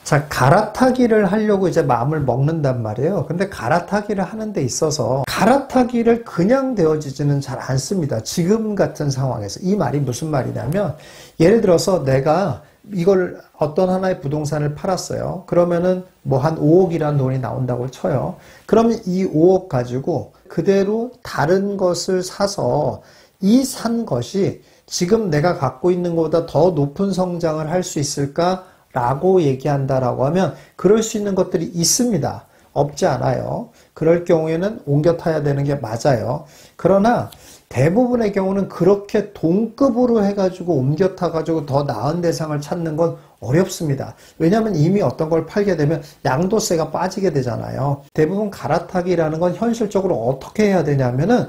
자, 갈아타기를 하려고 이제 마음을 먹는단 말이에요. 근데 갈아타기를 하는 데 있어서 갈아타기를 그냥 되어지지는 잘 않습니다. 지금 같은 상황에서. 이 말이 무슨 말이냐면, 예를 들어서 내가 이걸 어떤 하나의 부동산을 팔았어요. 그러면은 뭐 한 5억이라는 돈이 나온다고 쳐요. 그러면 이 5억 가지고 그대로 다른 것을 사서 이 산 것이 지금 내가 갖고 있는 것보다 더 높은 성장을 할 수 있을까? 라고 얘기한다라고 하면 그럴 수 있는 것들이 있습니다. 없지 않아요. 그럴 경우에는 옮겨 타야 되는 게 맞아요. 그러나 대부분의 경우는 그렇게 동급으로 해가지고 옮겨 타가지고 더 나은 대상을 찾는 건 어렵습니다. 왜냐하면 이미 어떤 걸 팔게 되면 양도세가 빠지게 되잖아요. 대부분 갈아타기라는 건 현실적으로 어떻게 해야 되냐면은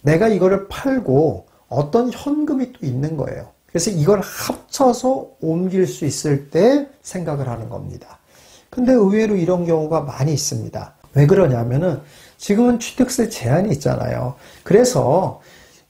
내가 이거를 팔고 어떤 현금이 또 있는 거예요. 그래서 이걸 합쳐서 옮길 수 있을 때 생각을 하는 겁니다. 근데 의외로 이런 경우가 많이 있습니다. 왜 그러냐면은 지금은 취득세 제한이 있잖아요. 그래서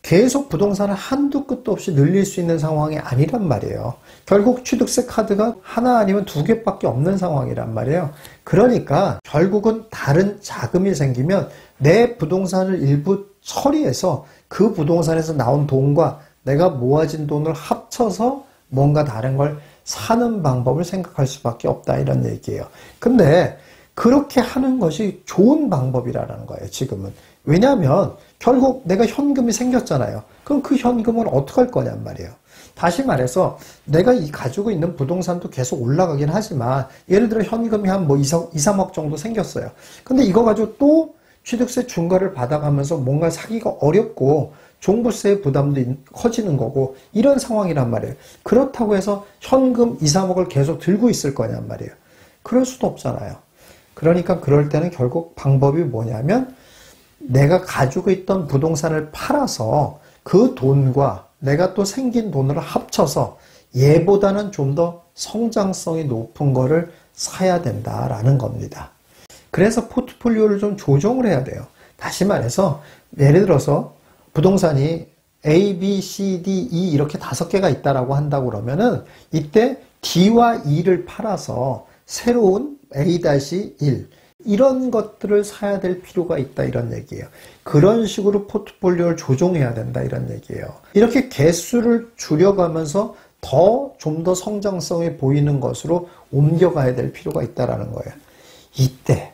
계속 부동산을 한두 끝도 없이 늘릴 수 있는 상황이 아니란 말이에요. 결국 취득세 카드가 하나 아니면 두 개밖에 없는 상황이란 말이에요. 그러니까 결국은 다른 자금이 생기면 내 부동산을 일부 처리해서 그 부동산에서 나온 돈과 내가 모아진 돈을 합쳐서 뭔가 다른 걸 사는 방법을 생각할 수밖에 없다 이런 얘기예요. 근데 그렇게 하는 것이 좋은 방법이라는 거예요, 지금은. 왜냐하면 결국 내가 현금이 생겼잖아요. 그럼 그 현금을 어떻게 할 거냔 말이에요. 다시 말해서 내가 가지고 있는 부동산도 계속 올라가긴 하지만 예를 들어 현금이 한 뭐 2, 3억 정도 생겼어요. 근데 이거 가지고 또 취득세 중과를 받아가면서 뭔가 사기가 어렵고 종부세의 부담도 커지는 거고 이런 상황이란 말이에요. 그렇다고 해서 현금 2, 3억을 계속 들고 있을 거냔 말이에요. 그럴 수도 없잖아요. 그러니까 그럴 때는 결국 방법이 뭐냐면 내가 가지고 있던 부동산을 팔아서 그 돈과 내가 또 생긴 돈을 합쳐서 얘보다는 좀 더 성장성이 높은 거를 사야 된다라는 겁니다. 그래서 포트폴리오를 좀 조정을 해야 돼요. 다시 말해서 예를 들어서 부동산이 A, B, C, D, E 이렇게 5개가 있다라고 한다고 그러면은 이때 D와 E를 팔아서 새로운 A-1 이런 것들을 사야 될 필요가 있다 이런 얘기예요. 그런 식으로 포트폴리오를 조정해야 된다 이런 얘기예요. 이렇게 개수를 줄여가면서 좀 더 성장성이 보이는 것으로 옮겨가야 될 필요가 있다라는 거예요. 이때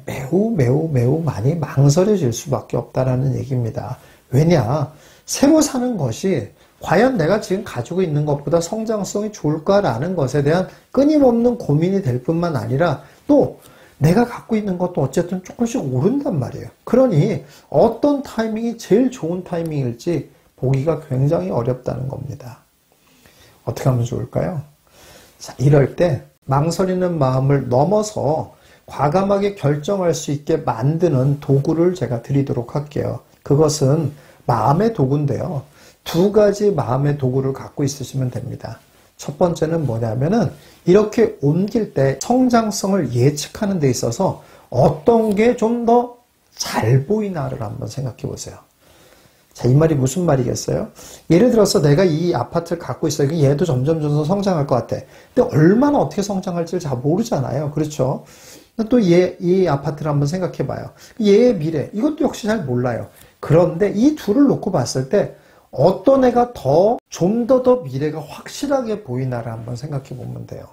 매우 많이 망설여질 수밖에 없다라는 얘기입니다. 왜냐? 새로 사는 것이 과연 내가 지금 가지고 있는 것보다 성장성이 좋을까라는 것에 대한 끊임없는 고민이 될 뿐만 아니라 또 내가 갖고 있는 것도 어쨌든 조금씩 오른단 말이에요. 그러니 어떤 타이밍이 제일 좋은 타이밍일지 보기가 굉장히 어렵다는 겁니다. 어떻게 하면 좋을까요? 자, 이럴 때 망설이는 마음을 넘어서 과감하게 결정할 수 있게 만드는 도구를 제가 드리도록 할게요. 그것은 마음의 도구인데요. 2가지 마음의 도구를 갖고 있으시면 됩니다. 첫 번째는 뭐냐면은 이렇게 옮길 때 성장성을 예측하는 데 있어서 어떤 게 좀 더 잘 보이나를 한번 생각해 보세요. 자, 이 말이 무슨 말이겠어요? 예를 들어서 내가 이 아파트를 갖고 있어요. 얘도 점점 성장할 것 같아. 근데 얼마나 어떻게 성장할지를 잘 모르잖아요. 그렇죠? 또 이 아파트를 한번 생각해 봐요. 얘의 미래, 이것도 역시 잘 몰라요. 그런데 이 둘을 놓고 봤을 때 어떤 애가 좀 더 미래가 확실하게 보이나를 한번 생각해 보면 돼요.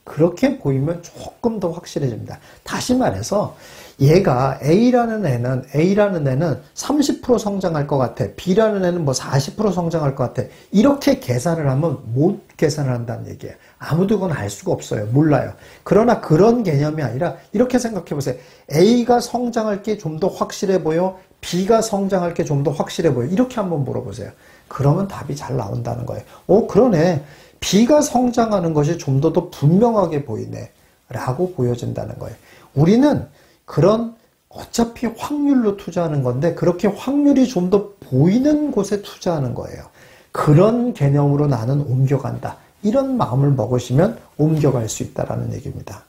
그렇게 보이면 조금 더 확실해집니다. 다시 말해서 얘가 A라는 애는 30% 성장할 것 같아. B라는 애는 뭐 40% 성장할 것 같아. 이렇게 계산을 하면 못 계산을 한다는 얘기예요. 아무도 그건 알 수가 없어요. 몰라요. 그러나 그런 개념이 아니라 이렇게 생각해 보세요. A가 성장할 게 좀 더 확실해 보여. B가 성장할 게 좀 더 확실해 보여. 이렇게 한번 물어보세요. 그러면 답이 잘 나온다는 거예요. 그러네. B가 성장하는 것이 좀 더 분명하게 보이네. 라고 보여진다는 거예요. 우리는 그런 어차피 확률로 투자하는 건데 그렇게 확률이 좀 더 보이는 곳에 투자하는 거예요. 그런 개념으로 나는 옮겨간다. 이런 마음을 먹으시면 옮겨갈 수 있다는 얘기입니다.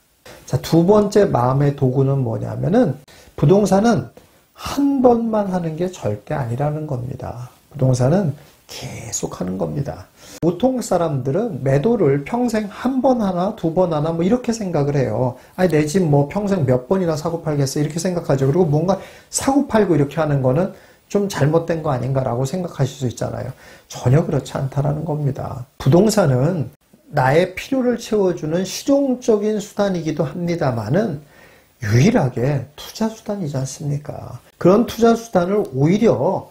자, 2번째 마음의 도구는 뭐냐면은 부동산은 한 번만 하는 게 절대 아니라는 겁니다. 부동산은 계속 하는 겁니다. 보통 사람들은 매도를 평생 한 번 하나, 두 번 하나, 뭐 이렇게 생각을 해요. 아니, 내 집 뭐 평생 몇 번이나 사고 팔겠어. 이렇게 생각하죠. 그리고 뭔가 사고 팔고 이렇게 하는 거는 좀 잘못된 거 아닌가라고 생각하실 수 있잖아요. 전혀 그렇지 않다라는 겁니다. 부동산은 나의 필요를 채워주는 실용적인 수단이기도 합니다만은 유일하게 투자 수단이지 않습니까? 그런 투자 수단을 오히려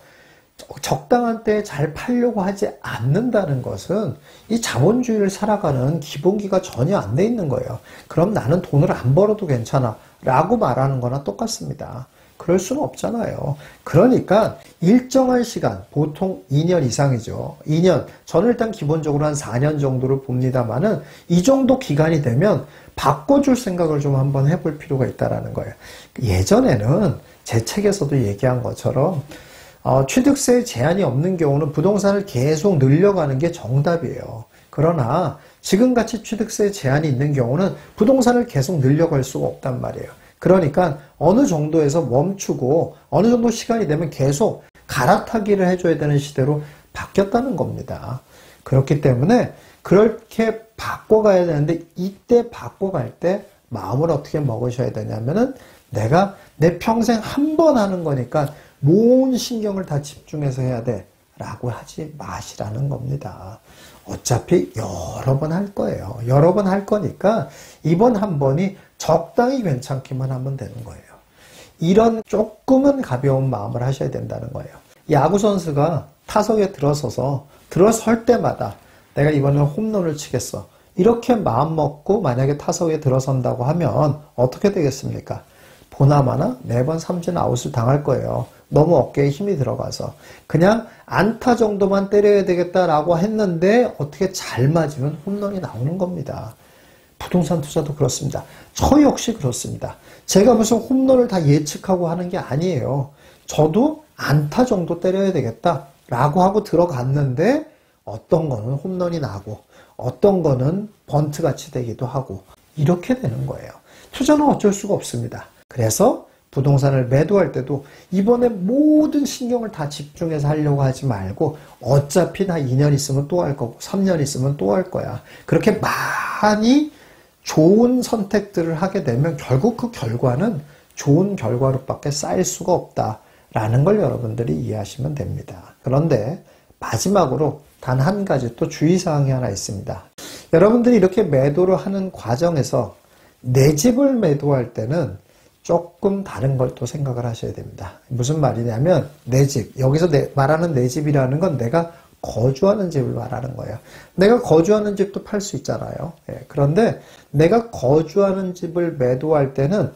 적당한 때에 잘 팔려고 하지 않는다는 것은 이 자본주의를 살아가는 기본기가 전혀 안 돼 있는 거예요. 그럼 나는 돈을 안 벌어도 괜찮아 라고 말하는 거나 똑같습니다. 그럴 수는 없잖아요. 그러니까 일정한 시간, 보통 2년 이상이죠. 2년, 저는 일단 기본적으로 한 4년 정도를 봅니다만은 이 정도 기간이 되면 바꿔줄 생각을 좀 한번 해볼 필요가 있다는 거예요. 예전에는 제 책에서도 얘기한 것처럼 취득세 제한이 없는 경우는 부동산을 계속 늘려가는 게 정답이에요. 그러나 지금같이 취득세 제한이 있는 경우는 부동산을 계속 늘려갈 수가 없단 말이에요. 그러니까 어느 정도에서 멈추고 어느 정도 시간이 되면 계속 갈아타기를 해줘야 되는 시대로 바뀌었다는 겁니다. 그렇기 때문에 그렇게 바꿔가야 되는데 이때 바꿔갈 때 마음을 어떻게 먹으셔야 되냐면은 내가 내 평생 한 번 하는 거니까 모든 신경을 다 집중해서 해야 돼 라고 하지 마시라는 겁니다. 어차피 여러 번 할 거예요. 여러 번 할 거니까 이번 한 번이 적당히 괜찮기만 하면 되는 거예요. 이런 조금은 가벼운 마음을 하셔야 된다는 거예요. 야구 선수가 타석에 들어설 때마다 내가 이번에 홈런을 치겠어. 이렇게 마음 먹고 만약에 타석에 들어선다고 하면 어떻게 되겠습니까? 보나마나 매번 삼진 아웃을 당할 거예요. 너무 어깨에 힘이 들어가서. 그냥 안타 정도만 때려야 되겠다라고 했는데 어떻게 잘 맞으면 홈런이 나오는 겁니다. 부동산 투자도 그렇습니다. 저 역시 그렇습니다. 제가 무슨 홈런을 다 예측하고 하는 게 아니에요. 저도 안타 정도 때려야 되겠다라고 하고 들어갔는데 어떤 거는 홈런이 나고 어떤 거는 번트같이 되기도 하고 이렇게 되는 거예요. 투자는 어쩔 수가 없습니다. 그래서 부동산을 매도할 때도 이번에 모든 신경을 다 집중해서 하려고 하지 말고 어차피 나 2년 있으면 또 할 거고 3년 있으면 또 할 거야. 그렇게 많이 좋은 선택들을 하게 되면 결국 그 결과는 좋은 결과로밖에 쌓일 수가 없다라는 걸 여러분들이 이해하시면 됩니다. 그런데 마지막으로 단 한 가지 또 주의사항이 하나 있습니다. 여러분들이 이렇게 매도를 하는 과정에서 내 집을 매도할 때는 조금 다른 걸 또 생각을 하셔야 됩니다. 무슨 말이냐면 내 집, 여기서 말하는 내 집이라는 건 내가 거주하는 집을 말하는 거예요. 내가 거주하는 집도 팔 수 있잖아요. 그런데 내가 거주하는 집을 매도할 때는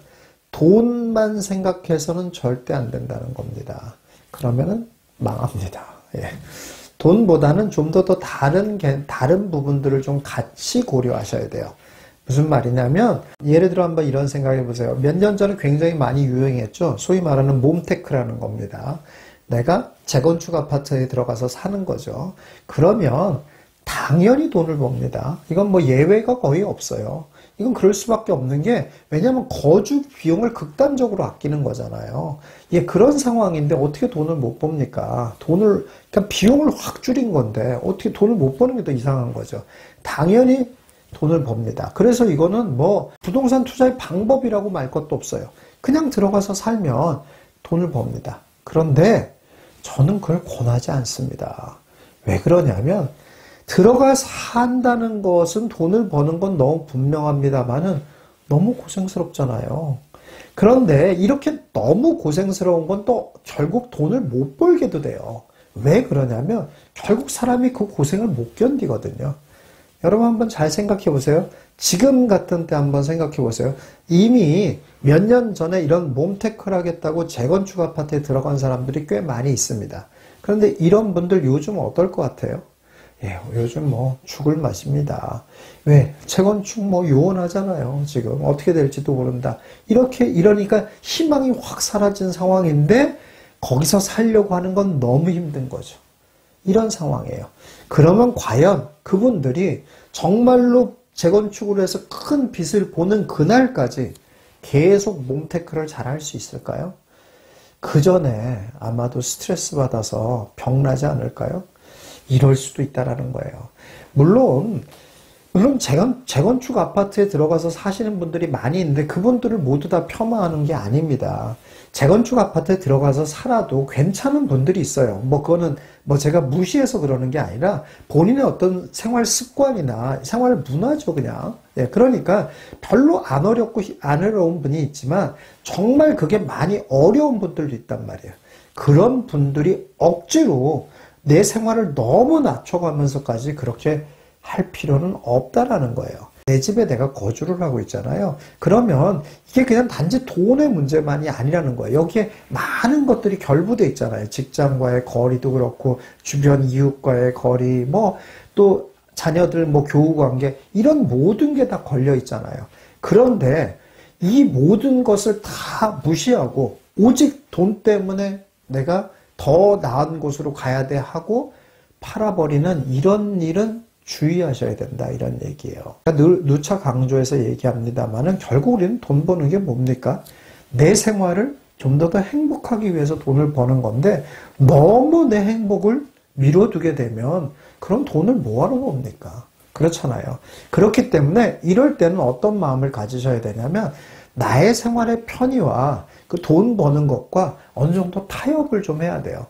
돈만 생각해서는 절대 안 된다는 겁니다. 그러면은 망합니다. 돈보다는 좀 더 다른 부분들을 좀 같이 고려하셔야 돼요. 무슨 말이냐면 예를 들어 한번 이런 생각해 보세요. 몇 년 전에 굉장히 많이 유행했죠. 소위 말하는 몸테크라는 겁니다. 내가 재건축 아파트에 들어가서 사는 거죠. 그러면 당연히 돈을 법니다. 이건 뭐 예외가 거의 없어요. 이건 그럴 수밖에 없는 게 왜냐하면 거주 비용을 극단적으로 아끼는 거잖아요. 그런 상황인데 어떻게 돈을 못 법니까? 그러니까 비용을 확 줄인 건데 어떻게 돈을 못 버는 게 더 이상한 거죠. 당연히 돈을 법니다. 그래서 이거는 뭐 부동산 투자의 방법이라고 말 것도 없어요. 그냥 들어가서 살면 돈을 법니다. 그런데 저는 그걸 권하지 않습니다. 왜 그러냐면 들어가서 산다는 것은 돈을 버는 건 너무 분명합니다만은 너무 고생스럽잖아요. 그런데 이렇게 너무 고생스러운 건 또 결국 돈을 못 벌게도 돼요. 왜 그러냐면 결국 사람이 그 고생을 못 견디거든요. 여러분 한번 잘 생각해 보세요. 지금 같은 때 한번 생각해 보세요. 이미 몇 년 전에 이런 몸테크를 하겠다고 재건축 아파트에 들어간 사람들이 꽤 많이 있습니다. 그런데 이런 분들 요즘 어떨 것 같아요? 요즘 뭐 죽을 맛입니다. 왜? 재건축 뭐 요원하잖아요. 지금 어떻게 될지도 모른다. 이러니까 희망이 확 사라진 상황인데 거기서 살려고 하는 건 너무 힘든 거죠. 이런 상황이에요. 그러면 과연 그분들이 정말로 재건축으로 해서 큰 빚을 보는 그날까지 계속 몸테크를 잘 할 수 있을까요? 그 전에 아마도 스트레스 받아서 병나지 않을까요? 이럴 수도 있다라는 거예요. 물론 재건축 아파트에 들어가서 사시는 분들이 많이 있는데 그분들을 모두 다 폄하하는 게 아닙니다. 재건축 아파트에 들어가서 살아도 괜찮은 분들이 있어요. 그거는 제가 무시해서 그러는 게 아니라 본인의 어떤 생활 습관이나 생활 문화죠, 그냥. 예, 그러니까 별로 안 어려운 분이 있지만 정말 그게 많이 어려운 분들도 있단 말이에요. 그런 분들이 억지로 내 생활을 너무 낮춰가면서까지 그렇게 할 필요는 없다라는 거예요. 내 집에 내가 거주를 하고 있잖아요. 그러면 이게 그냥 단지 돈의 문제만이 아니라는 거예요. 여기에 많은 것들이 결부되어 있잖아요. 직장과의 거리도 그렇고 주변 이웃과의 거리, 또 자녀들 교우 관계, 이런 모든 게 다 걸려 있잖아요. 그런데 이 모든 것을 다 무시하고 오직 돈 때문에 내가 더 나은 곳으로 가야 돼 하고 팔아버리는 이런 일은 주의하셔야 된다, 이런 얘기예요. 늘 누차 강조해서 얘기합니다만은 결국 우리는 돈 버는 게 뭡니까? 내 생활을 좀 더 행복하기 위해서 돈을 버는 건데 너무 내 행복을 미뤄두게 되면 그럼 돈을 뭐하러 봅니까? 그렇잖아요. 그렇기 때문에 이럴 때는 어떤 마음을 가지셔야 되냐면 나의 생활의 편의와 그 돈 버는 것과 어느 정도 타협을 좀 해야 돼요.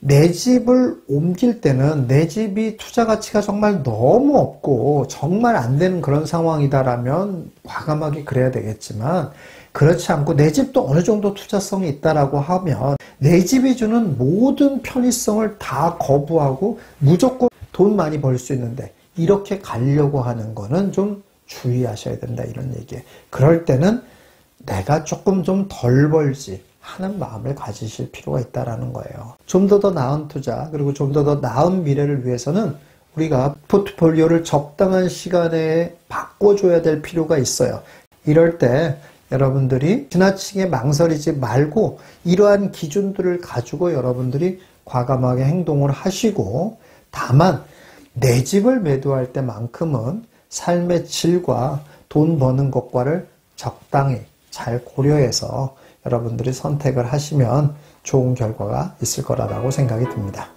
내 집을 옮길 때는 내 집이 투자 가치가 정말 너무 없고 정말 안 되는 그런 상황이다라면 과감하게 그래야 되겠지만, 그렇지 않고 내 집도 어느 정도 투자성이 있다라고 하면 내 집이 주는 모든 편의성을 다 거부하고 무조건 돈 많이 벌 수 있는데 이렇게 가려고 하는 거는 좀 주의하셔야 된다, 이런 얘기예요. 그럴 때는 내가 조금 좀 덜 벌지 하는 마음을 가지실 필요가 있다라는 거예요. 좀 더 나은 투자, 그리고 좀 더 나은 미래를 위해서는 우리가 포트폴리오를 적당한 시간에 바꿔줘야 될 필요가 있어요. 이럴 때 여러분들이 지나치게 망설이지 말고 이러한 기준들을 가지고 여러분들이 과감하게 행동을 하시고, 다만 내 집을 매도할 때만큼은 삶의 질과 돈 버는 것과를 적당히 잘 고려해서 여러분들이 선택을 하시면 좋은 결과가 있을 거라고 생각이 듭니다.